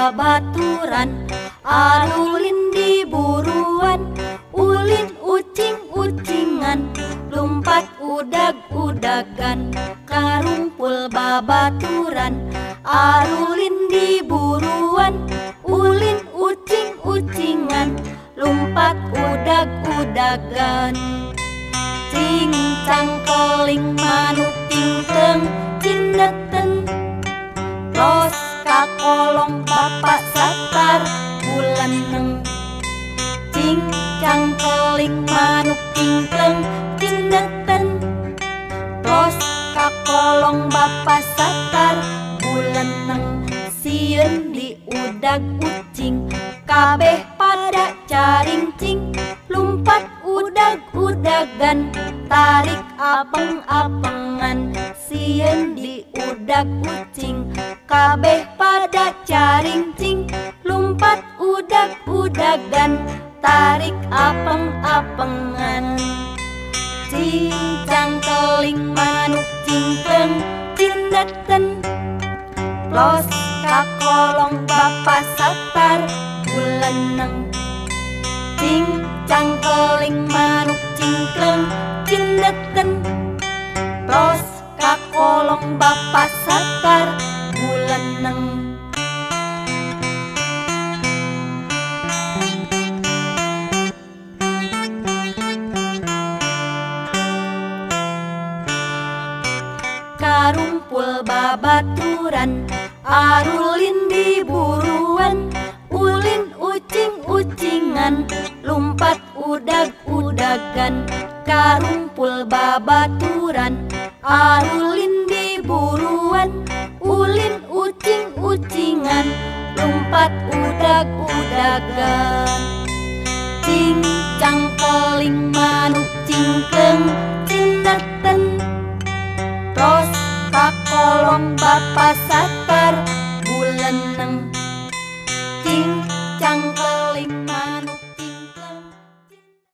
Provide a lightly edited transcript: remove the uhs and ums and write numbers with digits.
babaturan, arulin di buruan, ulin ucing ucingan, lumpat udag-udagan, karumpul babaturan, arulin di buruan, ulin ucing ucingan, lumpat udag-udagan. Cincang keling manuk cingkeng cineten, los kakolong bapak satar bulan neng. Cincang keling manuk cingkeng cineten, los kakolong bapak satar bulan neng. Sieun di udag ucing, kabeh pada caringcing, lumpat udag-udagan, tarik apeng-apengan. Sieun di udag ucing, kabeh pada caringcing, lumpat udag-udagan, tarik apeng-apengan. Cincang keling manuk cingkeng cineten, los kakolong bapak satar bulan neng. Cincang keling manuk cingkeng cineten, los kakolong bapak satar bulan neng. Karumpul babaturan, arulin di buruan, ulin ucing ucingan, lumpat udag-udagan. Karumpul babaturan, arulin di buruan, ulin ucing ucingan, lumpat udag-udagan. Cincang keling manuk cingkeng cineten, los kakolong bapak satar bulan neng. Cincang